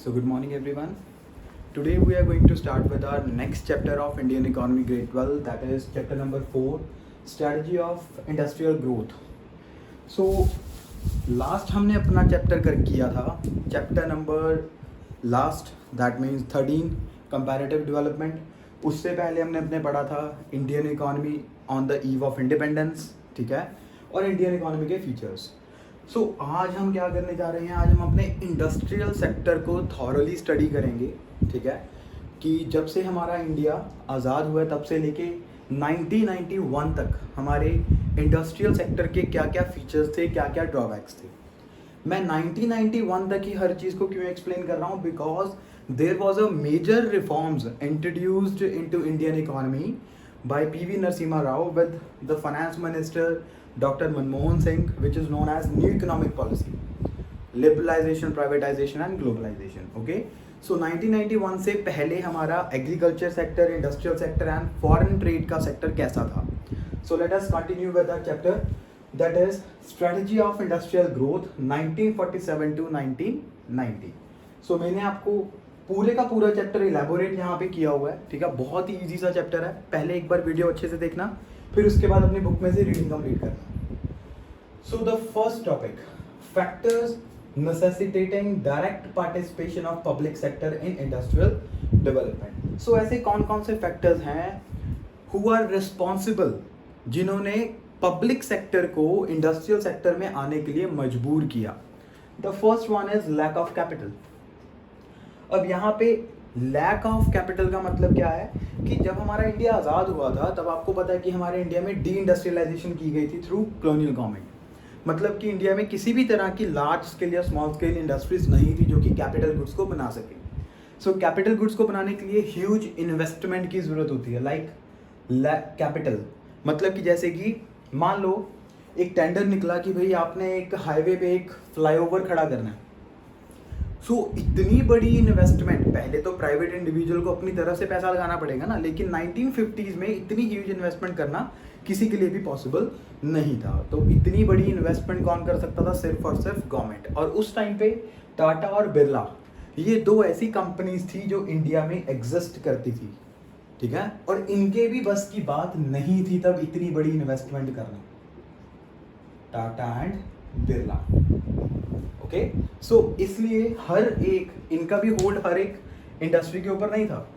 So good morning everyone. Today we are going to start with our next chapter of Indian economy grade 12, that is chapter number 4, strategy of industrial growth. So last हमने अपना chapter कर किया था chapter number last that means 13 comparative development. उससे पहले हमने अपने पढ़ा था Indian economy on the eve of independence, ठीक है, और इंडियन इकोनॉमी के फीचर्स. सो आज हम क्या करने जा रहे हैं, आज हम अपने इंडस्ट्रियल सेक्टर को थॉरली स्टडी करेंगे, ठीक है, कि जब से हमारा इंडिया आज़ाद हुआ तब से लेके 1991 तक हमारे इंडस्ट्रियल सेक्टर के क्या क्या फीचर्स थे, क्या क्या ड्रॉबैक्स थे. मैं 1991 तक ही हर चीज़ को क्यों एक्सप्लेन कर रहा हूँ, because there was a major reforms introduced into Indian economy by P.V. Narasimha Rao with the finance minister Dr. Manmohan Singh, which is known as new economic policy, liberalization, privatization and globalization. Okay, so 1991 से पहले हमारा agriculture sector, industrial sector and foreign trade का sector कैसा था. So let us continue with our chapter, that is strategy of industrial growth 1947 to 1990. So मैंने आपको पूरे का पूरा चैप्टर इलेबोरेट यहाँ पे किया हुआ है, ठीक है, बहुत ही इजी सा चैप्टर है. पहले एक बार वीडियो अच्छे से देखना, फिर उसके बाद अपनी बुक में से रीडिंग कंप्लीट करना. So the first topic, factors necessitating direct participation of public sector in industrial development. So ऐसे कौन कौन से फैक्टर्स हैं हु आर रिस्पॉन्सिबल, जिन्होंने पब्लिक सेक्टर को इंडस्ट्रियल सेक्टर में आने के लिए मजबूर किया. The first one is lack of capital. अब यहाँ पे लैक ऑफ कैपिटल का मतलब क्या है कि जब हमारा इंडिया आज़ाद हुआ था तब आपको पता है कि हमारे इंडिया में डी इंडस्ट्रियलाइजेशन की गई थी थ्रू कॉलोनियल गवर्नमेंट. मतलब कि इंडिया में किसी भी तरह की लार्ज स्केल या स्मॉल स्केल इंडस्ट्रीज नहीं थी जो कि कैपिटल गुड्स को बना सके. सो कैपिटल गुड्स को बनाने के लिए ह्यूज इन्वेस्टमेंट की ज़रूरत होती है. लाइक कैपिटल मतलब कि जैसे कि मान लो एक टेंडर निकला कि भाई आपने एक हाईवे पे एक फ्लाईओवर खड़ा करना है. सो इतनी बड़ी इन्वेस्टमेंट, पहले तो प्राइवेट इंडिविजुअल को अपनी तरफ से पैसा लगाना पड़ेगा ना, लेकिन 1950s में इतनी ह्यूज इन्वेस्टमेंट करना किसी के लिए भी पॉसिबल नहीं था. तो इतनी बड़ी इन्वेस्टमेंट कौन कर सकता था, सिर्फ और सिर्फ गवर्नमेंट. और उस टाइम पे टाटा और बिरला, ये दो ऐसी कंपनीज थी जो इंडिया में एग्जिस्ट करती थी, ठीक है, और इनके भी बस की बात नहीं थी तब इतनी बड़ी इन्वेस्टमेंट करना, टाटा एंड बिरला. ओके, सो इसलिए हर एक इनका भी होल्ड हर एक इंडस्ट्री के ऊपर नहीं था,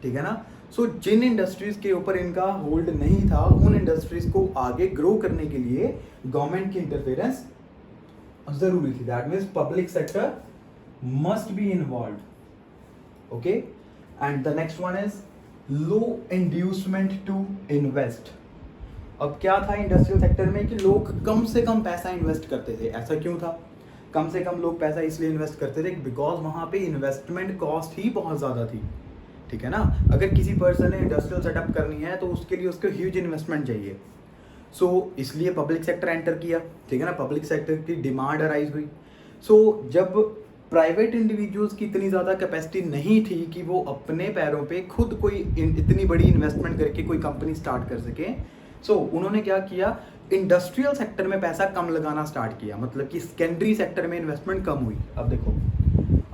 ठीक है ना. सो जिन इंडस्ट्रीज के ऊपर इनका होल्ड नहीं था उन इंडस्ट्रीज को आगे ग्रो करने के लिए गवर्नमेंट की इंटरफेरेंस जरूरी थी. That means public sector must be involve. Okay, and the next one is low inducement to invest. अब क्या था इंडस्ट्रियल सेक्टर में कि लोग कम से कम पैसा इन्वेस्ट करते थे. ऐसा क्यों था, कम से कम लोग पैसा इसलिए इन्वेस्ट करते थे बिकॉज वहाँ पे इन्वेस्टमेंट कॉस्ट ही बहुत ज़्यादा थी, ठीक है ना. अगर किसी पर्सन ने इंडस्ट्रियल सेटअप करनी है तो उसके लिए उसको ह्यूज इन्वेस्टमेंट चाहिए. सो इसलिए पब्लिक सेक्टर एंटर किया, ठीक है ना. पब्लिक सेक्टर की डिमांड अराइज हुई. सो जब प्राइवेट इंडिविजुअल्स की इतनी ज़्यादा कैपेसिटी नहीं थी कि वो अपने पैरों पे खुद कोई इतनी बड़ी इन्वेस्टमेंट करके कोई कंपनी स्टार्ट कर सके, सो उन्होंने क्या किया, इंडस्ट्रियल सेक्टर में पैसा कम लगाना स्टार्ट किया. मतलब कि सेकेंडरी सेक्टर में इन्वेस्टमेंट कम हुई. अब देखो,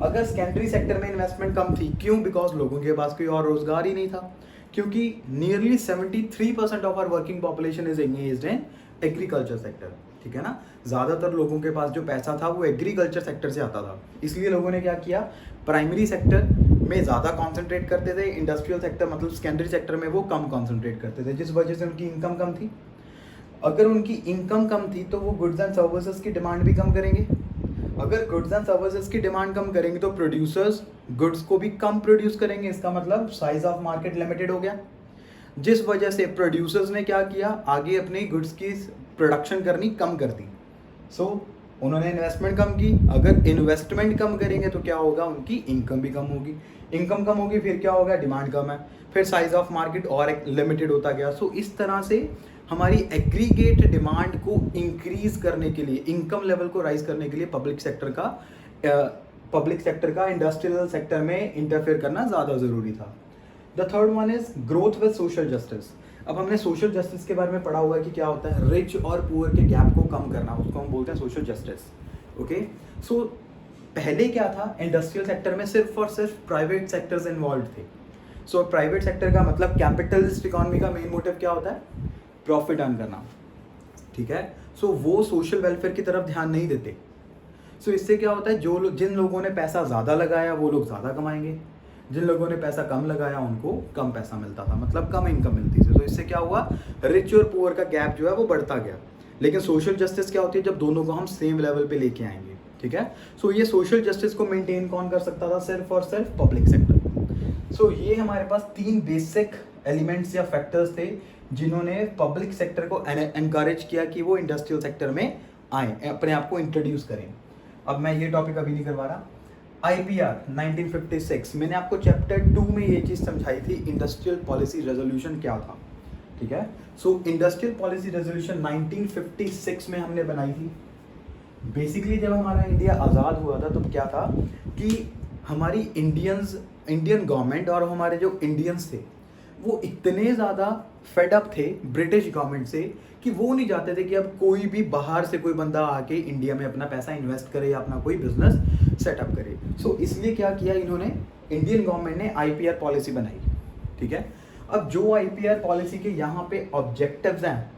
अगर सेकेंडरी सेक्टर में इन्वेस्टमेंट कम थी, क्यों, बिकॉज लोगों के पास कोई और रोजगार ही नहीं था. क्योंकि nearly 73% of our working population is engaged in agriculture sector, ठीक है ना. ज़्यादातर लोगों के पास जो पैसा था वो एग्रीकल्चर सेक्टर से आता था. इसलिए लोगों ने क्या किया, प्राइमरी सेक्टर में ज़्यादा कॉन्सेंट्रेट करते थे, इंडस्ट्रियल सेक्टर मतलब सेकेंडरी सेक्टर में वो कम कॉन्सेंट्रेट करते थे, जिस वजह से उनकी इनकम कम थी. अगर उनकी इनकम कम थी तो वो गुड्स एंड सर्विसेज की डिमांड भी कम करेंगे. अगर गुड्स एंड सर्विसेज की डिमांड कम करेंगे तो प्रोड्यूसर्स गुड्स को भी कम प्रोड्यूस करेंगे. इसका मतलब साइज ऑफ मार्केट लिमिटेड हो गया, जिस वजह से प्रोड्यूसर्स ने क्या किया, आगे अपनी गुड्स की प्रोडक्शन करनी कम कर दी. सो उन्होंने इन्वेस्टमेंट कम की. अगर इन्वेस्टमेंट कम करेंगे तो क्या होगा, उनकी इनकम भी कम होगी. इनकम कम होगी, फिर क्या होगा, डिमांड कम है, फिर साइज ऑफ मार्केट और लिमिटेड होता गया. सो इस तरह से हमारी एग्रीगेट डिमांड को इंक्रीज करने के लिए, इनकम लेवल को राइज करने के लिए पब्लिक सेक्टर का इंडस्ट्रियल सेक्टर में इंटरफेयर करना ज़्यादा ज़रूरी था. The third one is growth with social justice. अब हमने सोशल जस्टिस के बारे में पढ़ा हुआ है कि क्या होता है, रिच और पुअर के गैप को कम करना, उसको हम बोलते हैं सोशल जस्टिस. ओके, सो पहले क्या था, इंडस्ट्रियल सेक्टर में सिर्फ और सिर्फ प्राइवेट सेक्टर्स इन्वॉल्व थे। सो प्राइवेट सेक्टर का मतलब कैपिटलिस्ट इकोनॉमी का मेन मोटिव क्या होता है, प्रॉफिट अर्न करना, ठीक है। सो वो सोशल वेलफेयर की तरफ ध्यान नहीं देते। सो इससे क्या होता है, जो लोग, जिन लोगों ने पैसा ज़्यादा लगाया वो लोग ज़्यादा कमाएंगे, जिन लोगों ने पैसा कम लगाया उनको कम पैसा मिलता था, मतलब कम इनकम मिलती थी। तो इससे क्या हुआ, रिच और पुअर का गैप जो है वो बढ़ता गया। लेकिन सोशल जस्टिस क्या होती है, जब दोनों को हम सेम लेवल पे लेके आएंगे, ठीक है। सो ये सोशल जस्टिस को मेंटेन कौन कर सकता था, सिर्फ और सिर्फ पब्लिक सेक्टर। सो ये हमारे पास 3 बेसिक एलिमेंट्स या फैक्टर्स थे जिन्होंने पब्लिक सेक्टर को एनकरेज किया कि वो इंडस्ट्रियल सेक्टर में आए, अपने आप को इंट्रोड्यूस करें। अब मैं ये टॉपिक अभी नहीं करवा रहा। IPR 1956, मैंने आपको चैप्टर 2 में ये चीज़ समझाई थी, इंडस्ट्रियल पॉलिसी रेजोल्यूशन क्या था, ठीक है। सो इंडस्ट्रियल पॉलिसी रेजोल्यूशन 1956 में हमने बनाई थी। बेसिकली जब हमारा इंडिया आज़ाद हुआ था तो क्या था कि हमारी इंडियन गवर्नमेंट और हमारे जो इंडियंस थे वो इतने ज़्यादा फेडअप थे ब्रिटिश गवर्नमेंट से कि वो नहीं चाहते थे कि अब कोई भी बाहर से कोई बंदा आके इंडिया में अपना पैसा इन्वेस्ट करे या अपना कोई बिजनेस सेटअप करे। सो इसलिए क्या किया इन्होंने, इंडियन गवर्नमेंट ने IPR पॉलिसी बनाई, ठीक है। अब जो IPR पॉलिसी के यहाँ पे ऑब्जेक्टिव्स हैं,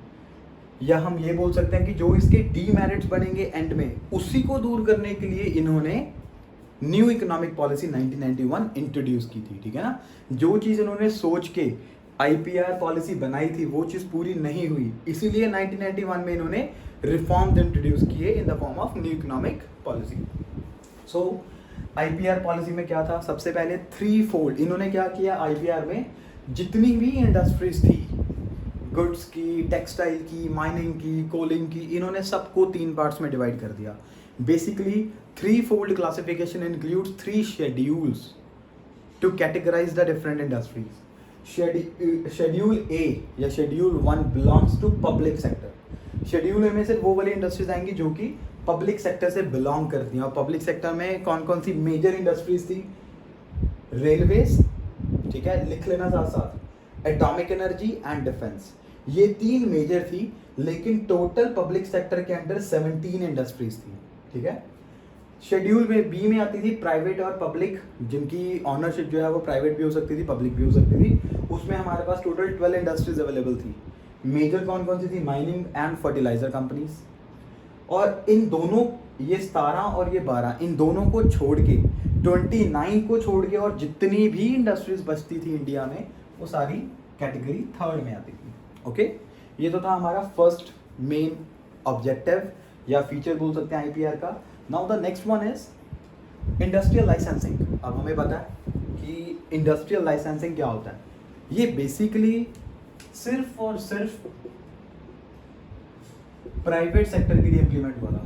या हम ये बोल सकते हैं कि जो इसके डीमेरिट्स बनेंगे एंड में, उसी को दूर करने के लिए इन्होंने न्यू इकोनॉमिक पॉलिसी 1991 इंट्रोड्यूस की थी, ठीक है ना। जो चीज़ इन्होंने सोच के IPR पॉलिसी बनाई थी वो चीज़ पूरी नहीं हुई, इसीलिए 1991 में इन्होंने रिफॉर्म्स इंट्रोड्यूस किए in the form of new economic policy. So IPR policy में क्या था, सबसे पहले 3 फोल्ड इन्होंने क्या किया, IPR में जितनी भी इंडस्ट्रीज थी, गुड्स की, टेक्सटाइल की, माइनिंग की, कोलिंग की, इन्होंने सबको 3 पार्ट्स में डिवाइड कर दिया। Basically 3 fold classification includes 3 schedules to categorise the different industries. Schedule A या schedule 1 belongs to public sector. Schedule A में सिर्फ वो वाली इंडस्ट्रीज आएंगी जो कि पब्लिक सेक्टर से बिलोंग करती हैं। और पब्लिक सेक्टर में कौन कौन सी मेजर इंडस्ट्रीज थी, रेलवेज, ठीक है, लिख लेना साथ साथ, एटॉमिक एनर्जी एंड डिफेंस, ये 3 मेजर थी। लेकिन टोटल पब्लिक सेक्टर के अंदर 17 इंडस्ट्रीज थी, ठीक है। शेड्यूल में B में आती थी प्राइवेट और पब्लिक, जिनकी ऑनरशिप जो है वो प्राइवेट भी हो सकती थी, पब्लिक भी हो सकती थी। उसमें हमारे पास टोटल 12 इंडस्ट्रीज अवेलेबल थी। मेजर कौन कौन सी थी, माइनिंग एंड फर्टिलाइजर कंपनीज। और इन दोनों, ये 17 और ये 12, इन दोनों को छोड़ के 29 को छोड़ के और जितनी भी इंडस्ट्रीज बचती थी इंडिया में वो सारी कैटेगरी 3rd में आती थी, ओके। ये तो था हमारा फर्स्ट मेन ऑब्जेक्टिव या फीचर बोल सकते हैं IPR का। Now the next one is industrial licensing. अब हमें पता है कि इंडस्ट्रियल लाइसेंसिंग क्या होता है। ये बेसिकली सिर्फ और सिर्फ प्राइवेट सेक्टर के लिए इम्प्लीमेंट हुआ था।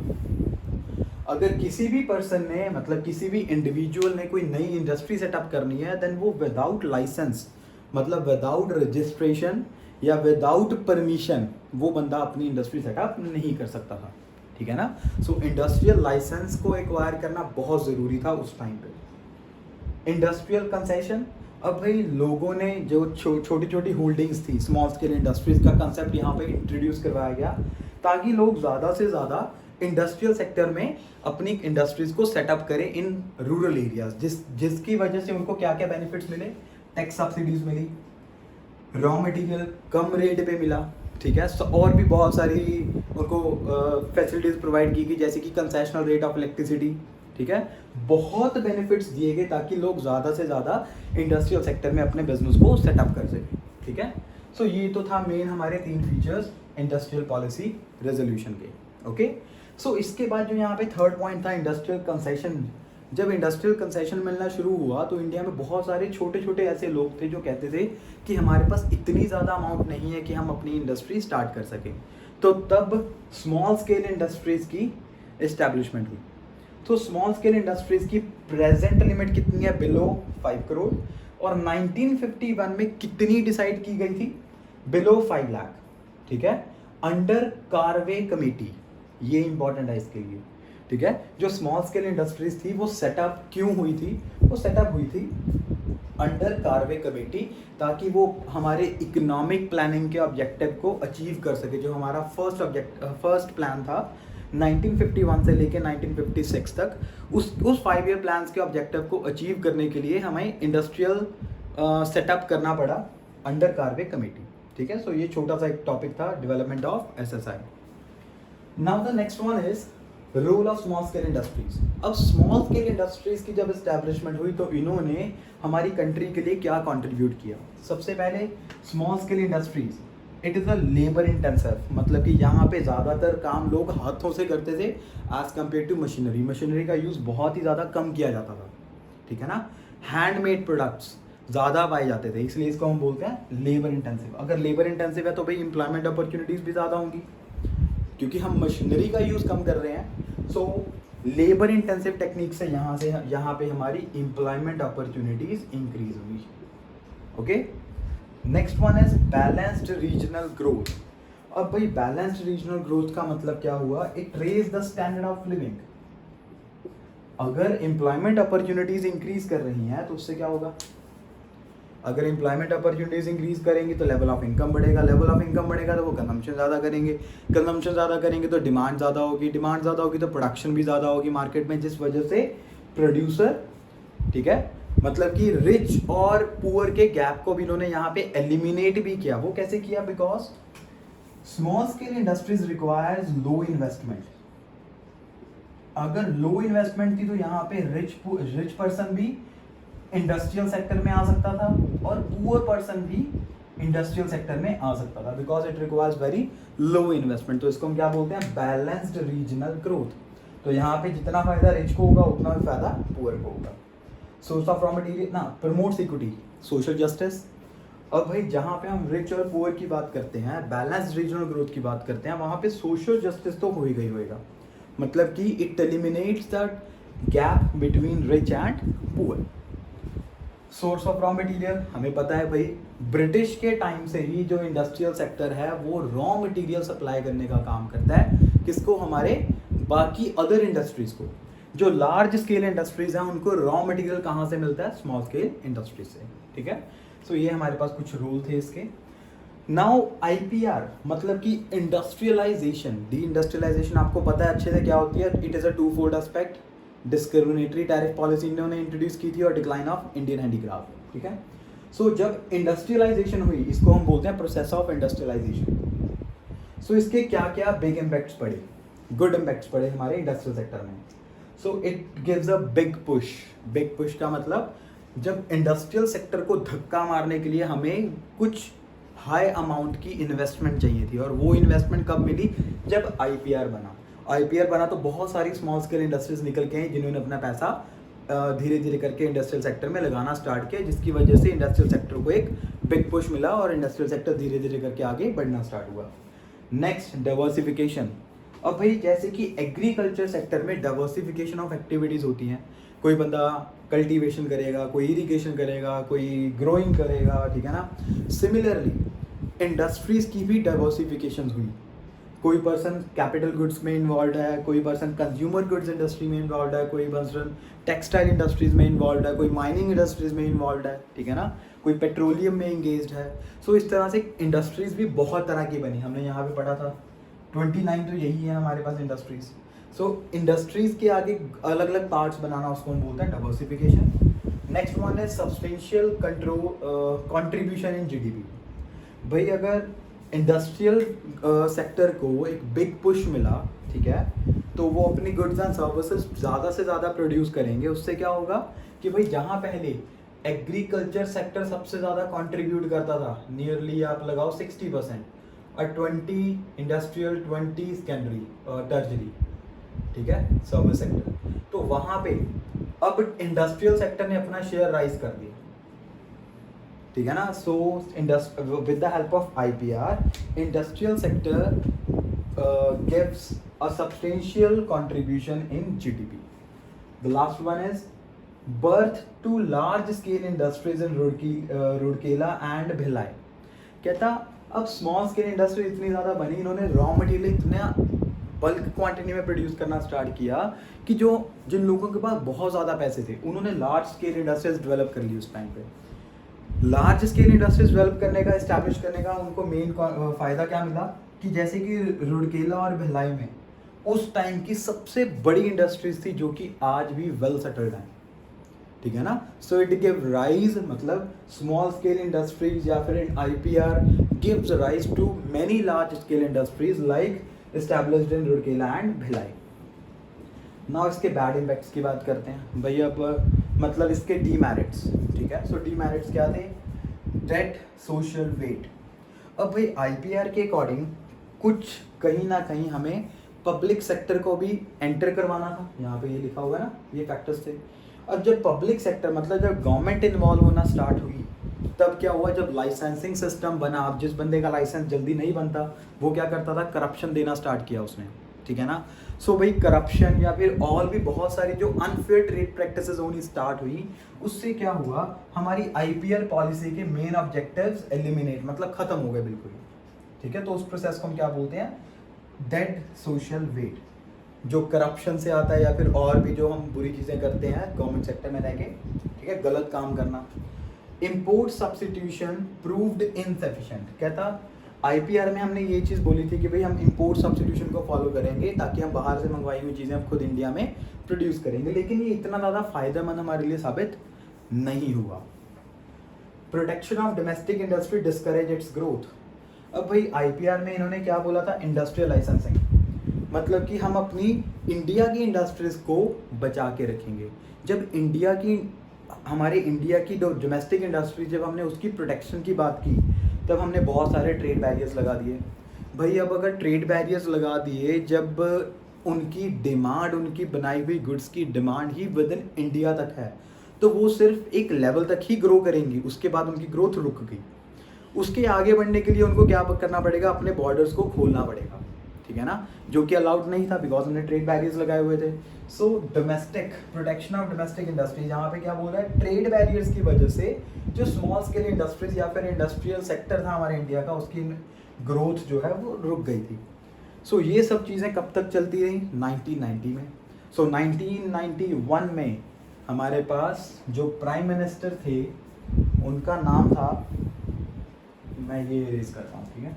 अगर किसी भी पर्सन ने, मतलब किसी भी इंडिविजुअल ने कोई नई इंडस्ट्री सेटअप करनी है, देन वो विदाउट लाइसेंस, मतलब विदाउट रजिस्ट्रेशन या विदाउट परमिशन, वो बंदा अपनी इंडस्ट्री सेटअप नहीं कर सकता था, ठीक है ना। सो इंडस्ट्रियल लाइसेंस को एक्वायर करना बहुत ज़रूरी था उस टाइम पे। इंडस्ट्रियल कंसेशन, अब भाई लोगों ने जो छोटी छोटी होल्डिंग्स थी, स्मॉल स्केल इंडस्ट्रीज का कंसेप्ट यहाँ पे इंट्रोड्यूस करवाया गया ताकि लोग ज़्यादा से ज़्यादा इंडस्ट्रियल सेक्टर में अपनी इंडस्ट्रीज को सेटअप करें इन रूरल एरियाज, जिसकी वजह से उनको क्या क्या बेनिफिट्स मिले, टैक्स सब्सिडीज मिली, रॉ मटेरियल कम रेट पे मिला, ठीक है। और भी बहुत सारी उनको फैसिलिटीज़ प्रोवाइड की गई, जैसे कि कंसेशनल रेट ऑफ इलेक्ट्रिसिटी, ठीक है। बहुत बेनिफिट्स दिए गए ताकि लोग ज़्यादा से ज़्यादा इंडस्ट्रियल सेक्टर में अपने बिजनेस को सेटअप कर सकें, ठीक है। सो ये तो था मेन हमारे 3 फीचर्स इंडस्ट्रियल पॉलिसी रेजोल्यूशन के, ओके। सो इसके बाद जो यहाँ पे 3rd पॉइंट था इंडस्ट्रियल कंसेशन। जब इंडस्ट्रियल कंसेशन मिलना शुरू हुआ तो इंडिया में बहुत सारे छोटे छोटे ऐसे लोग थे जो कहते थे कि हमारे पास इतनी ज़्यादा अमाउंट नहीं है कि हम अपनी इंडस्ट्री स्टार्ट कर सकें। तो तब स्मॉल स्केल इंडस्ट्रीज़ की इस्टेब्लिशमेंट हुई। तो स्मॉल स्केल इंडस्ट्रीज़ की प्रेजेंट लिमिट कितनी है, बिलो 5 करोड़। और 1951 में कितनी डिसाइड की गई थी, बिलो 5 लाख, ठीक है, अंडर कार्वे कमेटी। ये इंपॉर्टेंट है इसके लिए, ठीक है। जो स्मॉल स्केल इंडस्ट्रीज थी वो सेटअप क्यों हुई थी, वो सेटअप हुई थी अंडर कार्वे कमेटी ताकि वो हमारे इकोनॉमिक प्लानिंग के ऑब्जेक्टिव को अचीव कर सके। जो हमारा फर्स्ट प्लान था 1951 से लेके 1956 तक उस 5 ईयर प्लान्स के ऑब्जेक्टिव को अचीव करने के लिए हमें इंडस्ट्रियल सेटअप करना पड़ा अंडर कार्वे कमेटी, ठीक है। सो ये छोटा सा एक टॉपिक था, development of SSI। Now the next one is role of small scale industries. अब स्मॉल स्केल इंडस्ट्रीज की जब एस्टैब्लिशमेंट हुई तो इन्होंने हमारी कंट्री के लिए क्या कंट्रीब्यूट किया। सबसे पहले small scale industries, it is a labour intensive, मतलब कि यहाँ पे ज़्यादातर काम लोग हाथों से करते थे as compare to machinery. Machinery का यूज़ बहुत ही ज़्यादा कम किया जाता था, ठीक है ना। हैंडमेड प्रोडक्ट्स ज़्यादा पाए जाते थे, इसलिए इसको हम बोलते हैं लेबर इंटेंसिव। अगर लेबर इंटेंसिव है तो भाई एम्प्लॉयमेंट अपॉर्चुनिटीज़ भी ज़्यादा होंगी, क्योंकि हम मशीनरी का यूज़ कम कर रहे हैं। सो लेबर इंटेंसिव टेक्निक से यहाँ पे हमारी एम्प्लॉयमेंट अपॉर्चुनिटीज़ इंक्रीज हुई। Okay, next one is balanced regional growth. अब भाई बैलेंस्ड रीजनल ग्रोथ का मतलब क्या हुआ, it raise the standard of living. अगर एम्प्लॉयमेंट अपॉर्चुनिटीज इंक्रीज कर रही हैं तो उससे क्या होगा, अगर एम्प्लॉयमेंट अपॉर्चुनिटीज इंक्रीज करेंगी तो लेवल ऑफ इनकम बढ़ेगा, लेवल ऑफ इनकम बढ़ेगा तो वो कंजम्पशन ज़्यादा करेंगे, कंजम्पशन ज़्यादा करेंगे तो डिमांड ज़्यादा होगी, डिमांड ज़्यादा होगी तो प्रोडक्शन भी ज़्यादा होगी मार्केट में, जिस वजह से प्रोड्यूसर, ठीक है, मतलब कि रिच और पुअर के गैप को भी इन्होंने यहाँ पे एलिमिनेट भी किया। वो कैसे किया, because small scale industries requires low investment. अगर लो इन्वेस्टमेंट थी तो यहाँ पे रिच पर्सन भी इंडस्ट्रियल सेक्टर में आ सकता था और पुअर पर्सन भी इंडस्ट्रियल सेक्टर में आ सकता था, because it requires very low investment. तो इसको हम क्या बोलते हैं, बैलेंस्ड रीजनल ग्रोथ। तो यहाँ पे जितना फायदा रिच को होगा उतना भी फायदा पुअर को होगा। सोर्स ऑफ रॉ मटेरियल ना, प्रमोट्स इक्विटी, सोशल जस्टिस। अब भाई जहाँ पे हम रिच और पुअर की बात करते हैं, बैलेंस्ड रीजनल ग्रोथ की बात करते हैं, वहाँ पे सोशल जस्टिस तो हो ही गई होएगा, मतलब कि it eliminates the gap between rich and poor. Source of raw material, हमें पता है भाई ब्रिटिश के टाइम से ही जो इंडस्ट्रियल सेक्टर है वो रॉ मटेरियल सप्लाई करने का काम करता है, किसको, हमारे बाकी अदर इंडस्ट्रीज को। जो लार्ज स्केल इंडस्ट्रीज हैं उनको रॉ मटेरियल कहाँ से मिलता है, स्मॉल स्केल इंडस्ट्रीज से, ठीक है। सो ये हमारे पास कुछ रूल थे इसके। नाउ IPR मतलब कि इंडस्ट्रियलाइजेशन, डी इंडस्ट्रियलाइजेशन आपको पता है अच्छे से क्या होती है। It is a two fold aspect, discriminatory tariff policy इन्होंने इंट्रोड्यूस की थी और डिक्लाइन ऑफ इंडियन हैंडीक्राफ्ट, ठीक है। सो जब इंडस्ट्रियलाइजेशन हुई, इसको हम बोलते हैं प्रोसेस ऑफ इंडस्ट्रियलाइजेशन। सो इसके क्या क्या बिग इम्पैक्ट्स पड़े, गुड इम्पैक्ट्स पड़े हमारे इंडस्ट्रियल सेक्टर में। So it gives a big push. Big push का मतलब जब इंडस्ट्रियल सेक्टर को धक्का मारने के लिए हमें कुछ हाई अमाउंट की इन्वेस्टमेंट चाहिए थी, और वो इन्वेस्टमेंट कब मिली, जब IPR बना। IPR बना तो बहुत सारी स्मॉल स्केल इंडस्ट्रीज निकल के आई जिन्होंने अपना पैसा धीरे धीरे करके इंडस्ट्रियल सेक्टर में लगाना स्टार्ट किया, जिसकी वजह से इंडस्ट्रियल सेक्टर को एक बिग पुश मिला और इंडस्ट्रियल सेक्टर धीरे धीरे करके आगे बढ़ना स्टार्ट हुआ। Next, diversification. अब भाई जैसे कि एग्रीकल्चर सेक्टर में डाइवर्सिफिकेशन ऑफ एक्टिविटीज़ होती हैं, कोई बंदा कल्टीवेशन करेगा, कोई इरिगेशन करेगा, कोई ग्रोइंग करेगा, ठीक है ना। सिमिलरली इंडस्ट्रीज़ की भी डाइवर्सिफिकेशन हुई। कोई पर्सन कैपिटल गुड्स में इन्वॉल्व है, कोई पर्सन कंज्यूमर गुड्स इंडस्ट्री में इन्वॉल्व है, कोई पर्सन टेक्सटाइल इंडस्ट्रीज में इन्वॉल्व है, कोई माइनिंग इंडस्ट्रीज में इन्वॉल्व है, ठीक है ना, कोई पेट्रोलियम में इंगेज्ड है। सो इस तरह से इंडस्ट्रीज भी बहुत तरह की बनी, हमने यहाँ पे पढ़ा था 29 तो यही है हमारे पास इंडस्ट्रीज। सो इंडस्ट्रीज के आगे अलग अलग पार्ट्स बनाना, उसको हम बोलते हैं डाइवर्सिफिकेशन। नेक्स्ट वन है सब्सटेंशियल कंट्रीब्यूशन इन GDP। भाई अगर इंडस्ट्रियल सेक्टर को एक बिग पुश मिला, ठीक है, तो वो अपनी गुड्स एंड सर्विसेज ज़्यादा से ज़्यादा प्रोड्यूस करेंगे। उससे क्या होगा कि भाई जहाँ पहले एग्रीकल्चर सेक्टर सबसे ज़्यादा कंट्रीब्यूट करता था, नियरली आप लगाओ 60%, और 20 इंडस्ट्रियल, 20 सेकेंडरी टर्जरी, ठीक है, सर्विस सेक्टर, तो वहाँ पे अब इंडस्ट्रियल सेक्टर ने अपना शेयर राइज कर दिया, ठीक है ना। So with the help of IPR industrial sector gives a substantial contribution in GDP। The last one is birth to large scale industries in Rourkela and Bhilai. कहता अब स्मॉल स्केल इंडस्ट्री इतनी ज़्यादा बनी, इन्होंने रॉ मटेरियल इतना बल्क क्वांटिटी में produce करना start किया कि जिन लोगों के पास बहुत ज़्यादा पैसे थे उन्होंने लार्ज स्केल इंडस्ट्रीज डेवलप कर ली। उस टाइम पे लार्ज स्केल इंडस्ट्रीज डेवलप करने का, इस्टेब्लिश करने का उनको मेन फ़ायदा क्या मिला कि जैसे कि रूरकेला और भिलाई में उस टाइम की सबसे बड़ी इंडस्ट्रीज थी जो कि आज भी वेल सेटल्ड हैं, ठीक है ना। सो इट गिव राइज, मतलब स्मॉल स्केल इंडस्ट्रीज या फिर IPR gives rise to many large scale industries like established in Rourkela and Bhilai. Now इसके बैड इम्पैक्ट्स की बात करते हैं भाई। अब मतलब इसके डीमेरिट्स, ठीक है। सो डीमेरिट्स क्या थे? Dead social weight. अब भाई IPR के अकॉर्डिंग कुछ कहीं ना कहीं हमें पब्लिक सेक्टर को भी एंटर करवाना था, यहाँ पे ये लिखा हुआ है ना, ये फैक्टर्स थे। अब जब पब्लिक सेक्टर मतलब जब गवर्नमेंट इन्वॉल्व होना स्टार्ट हुई, तब क्या हुआ? जब लाइसेंसिंग सिस्टम बना, अब जिस बंदे का लाइसेंस जल्दी नहीं बनता वो क्या करता था? करप्शन देना स्टार्ट किया उसने, ठीक है ना। सो भाई करप्शन या फिर और भी बहुत सारी जो अनफेयर ट्रेड प्रैक्टिसेस होनी स्टार्ट हुई, उससे क्या हुआ? हमारी IPR पॉलिसी के मेन ऑब्जेक्टिव्स एलिमिनेट, मतलब खत्म हो गए बिल्कुल, ठीक है। तो उस प्रोसेस को हम क्या बोलते हैं? डेड सोशल वेट, जो करप्शन से आता है या फिर और भी जो हम बुरी चीज़ें करते हैं गवर्नमेंट सेक्टर में रह के, ठीक है, गलत काम करना। Import substitution proved insufficient. कहता IPR में हमने ये चीज़ बोली थी कि भाई हम इम्पोर्ट सब्सटीट्यूशन को फॉलो करेंगे ताकि हम बाहर से मंगवाई हुई चीज़ें हम खुद इंडिया में प्रोड्यूस करेंगे, लेकिन ये इतना ज़्यादा फायदेमंद हमारे लिए साबित नहीं हुआ। Protection of domestic industry discourage it's growth. अब भाई IPR में इन्होंने क्या बोला था? इंडस्ट्रियल लाइसेंसिंग, मतलब कि हम अपनी इंडिया की इंडस्ट्रीज को बचा के रखेंगे। जब इंडिया की, हमारे इंडिया की जो डोमेस्टिक इंडस्ट्री, जब हमने उसकी प्रोटेक्शन की बात की, तब हमने बहुत सारे ट्रेड बैरियर्स लगा दिए। भाई अब अगर ट्रेड बैरियर्स लगा दिए, जब उनकी डिमांड, उनकी बनाई हुई गुड्स की demand he with in India तक है, तो वो सिर्फ एक लेवल तक ही ग्रो करेंगी, उसके बाद उनकी ग्रोथ रुक गई। उसके आगे बढ़ने के लिए उनको क्या करना पड़ेगा? अपने बॉर्डर्स को खोलना पड़ेगा, ठीक है ना, जो कि अलाउड नहीं था बिकॉज हमने ट्रेड बैरियर्स लगाए हुए थे। So domestic, protection of domestic industry, यहाँ पे क्या बोल रहा है? ट्रेड बैरियर्स की वजह से जो स्मॉल स्केल इंडस्ट्रीज या फिर इंडस्ट्रियल सेक्टर था हमारे इंडिया का, उसकी ग्रोथ जो है वो रुक गई थी। सो ये सब चीज़ें कब तक चलती रही? 1990 में। सो 1991 में हमारे पास जो प्राइम मिनिस्टर थे उनका नाम था, मैं ये रेज करता हूँ, ठीक है,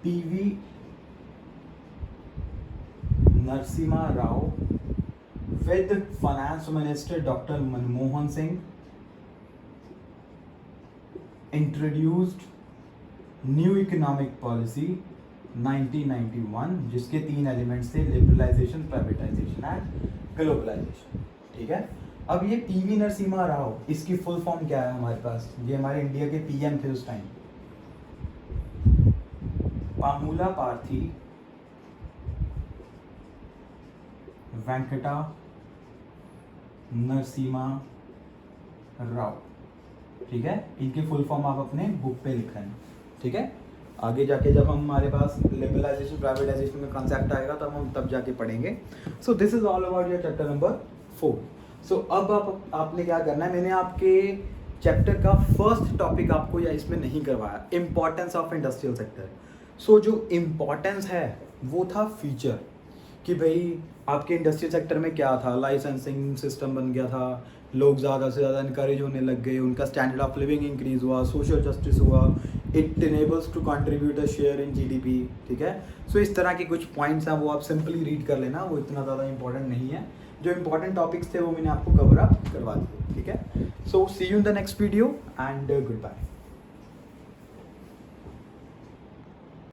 PV Narasimha Rao with finance minister doctor Manmohan Singh introduced new economic policy 1991, जिसके 3 एलिमेंट्स थे: लिबरलाइजेशन, प्राइवेटाइजेशन एंड ग्लोबलाइजेशन, ठीक है। अब ये PV नरसिम्हा राव, इसकी फुल फॉर्म क्या है हमारे पास? ये हमारे इंडिया के PM थे उस टाइम, पामुला पार्थी वेंकटा नरसिम्हा राव, ठीक है। इनकी फुल फॉर्म आप अपने बुक पे लिख रहे हैं, ठीक है। आगे जाके जब हमारे पास लिबरलाइजेशन, प्राइवेटाइजेशन का कॉन्सेप्ट आएगा तब हम तब जाके पढ़ेंगे। So this is all about your chapter number 4। सो अब आपने क्या करना है? मैंने आपके चैप्टर का फर्स्ट टॉपिक आपको या इसमें नहीं करवाया, इम्पॉर्टेंस ऑफ इंडस्ट्रियल सेक्टर। सो जो इम्पॉर्टेंस है वो था फीचर, कि भाई आपके इंडस्ट्रियल सेक्टर में क्या था? लाइसेंसिंग सिस्टम बन गया था, लोग ज़्यादा से ज़्यादा इनकरेज होने लग गए, उनका स्टैंडर्ड ऑफ लिविंग इंक्रीज हुआ, सोशल जस्टिस हुआ, it enables to contribute a share in GDP, ठीक है। सो इस तरह के कुछ पॉइंट्स हैं, वो आप सिंपली रीड कर लेना, वो इतना ज़्यादा इंपॉर्टेंट नहीं है। जो इंपॉर्टेंट टॉपिक्स थे वो मैंने आपको कवर अप करवा दिए, ठीक है। So see you in the next video and good bye.